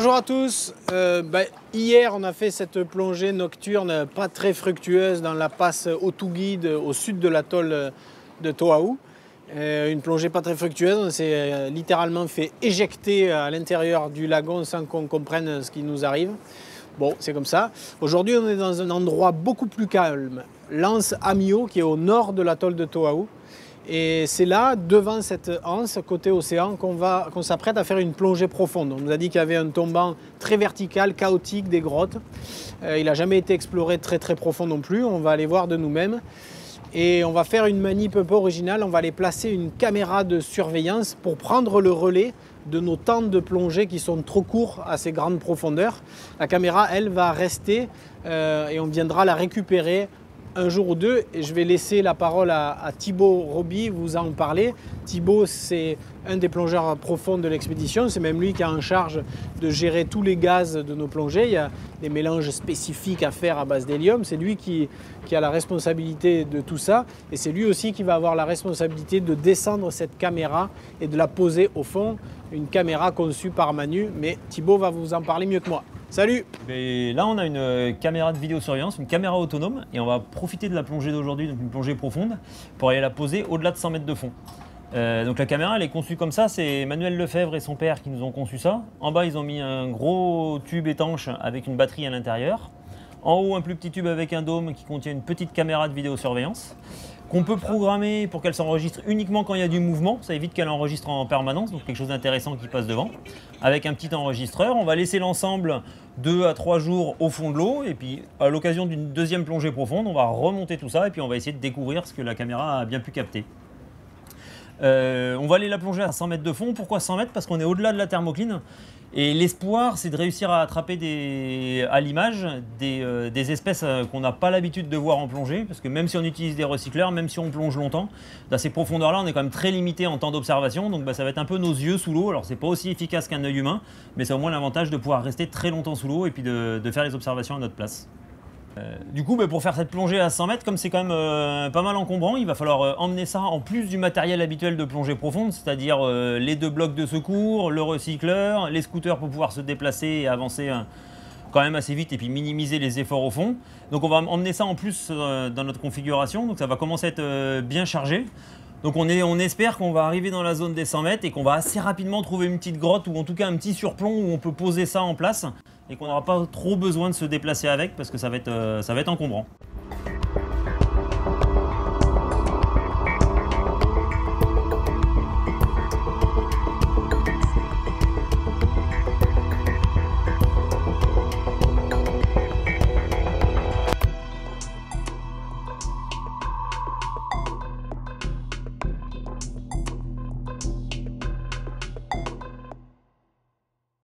Bonjour à tous. Hier, on a fait cette plongée nocturne pas très fructueuse dans la passe Otuguide au sud de l'atoll de Toahu. Une plongée pas très fructueuse, on s'est littéralement fait éjecter à l'intérieur du lagon sans qu'on comprenne ce qui nous arrive. Bon, c'est comme ça. Aujourd'hui, on est dans un endroit beaucoup plus calme, l'anse Amio, qui est au nord de l'atoll de Toahu. Et c'est là, devant cette anse, côté océan, qu'on s'apprête à faire une plongée profonde. On nous a dit qu'il y avait un tombant très vertical, chaotique, des grottes. Il n'a jamais été exploré très profond non plus. On va aller voir de nous-mêmes. Et on va faire une manip un peu originale. On va aller placer une caméra de surveillance pour prendre le relais de nos temps de plongée qui sont trop courts à ces grandes profondeurs. La caméra, elle, va rester et on viendra la récupérer un jour ou deux, et je vais laisser la parole à Thibaut Roby vous en parler. Thibaut, c'est un des plongeurs profonds de l'expédition, c'est même lui qui est en charge de gérer tous les gaz de nos plongées. Il y a des mélanges spécifiques à faire à base d'hélium, c'est lui qui a la responsabilité de tout ça, et c'est lui aussi qui va avoir la responsabilité de descendre cette caméra et de la poser au fond, une caméra conçue par Manu, mais Thibaut va vous en parler mieux que moi. Salut! Et là, on a une caméra de vidéosurveillance, une caméra autonome, et on va profiter de la plongée d'aujourd'hui, donc une plongée profonde, pour aller la poser au-delà de 100 mètres de fond. Donc la caméra, elle est conçue comme ça, c'est Emmanuel Lefebvre et son père qui nous ont conçu ça. En bas, ils ont mis un gros tube étanche avec une batterie à l'intérieur. En haut, un plus petit tube avec un dôme qui contient une petite caméra de vidéosurveillance qu'on peut programmer pour qu'elle s'enregistre uniquement quand il y a du mouvement. Ça évite qu'elle enregistre en permanence, donc quelque chose d'intéressant qui passe devant. Avec un petit enregistreur, on va laisser l'ensemble 2 à 3 jours au fond de l'eau. Et puis, à l'occasion d'une deuxième plongée profonde, on va remonter tout ça et puis on va essayer de découvrir ce que la caméra a bien pu capter. On va aller la plonger à 100 mètres de fond. Pourquoi 100 mètres? Parce qu'on est au-delà de la thermocline. Et l'espoir, c'est de réussir à attraper à l'image des espèces qu'on n'a pas l'habitude de voir en plongée. Parce que même si on utilise des recycleurs, même si on plonge longtemps, dans ces profondeurs-là, on est quand même très limité en temps d'observation. Donc ça va être un peu nos yeux sous l'eau. Alors c'est pas aussi efficace qu'un œil humain, mais c'est au moins l'avantage de pouvoir rester très longtemps sous l'eau et puis de faire les observations à notre place. Du coup, pour faire cette plongée à 100 mètres, comme c'est quand même pas mal encombrant, il va falloir emmener ça en plus du matériel habituel de plongée profonde, c'est-à-dire les 2 blocs de secours, le recycleur, les scooters pour pouvoir se déplacer et avancer quand même assez vite et puis minimiser les efforts au fond. Donc on va emmener ça en plus dans notre configuration, donc ça va commencer à être bien chargé. Donc on espère qu'on va arriver dans la zone des 100 mètres et qu'on va assez rapidement trouver une petite grotte ou en tout cas un petit surplomb où on peut poser ça en place et qu'on n'aura pas trop besoin de se déplacer avec parce que ça va être encombrant.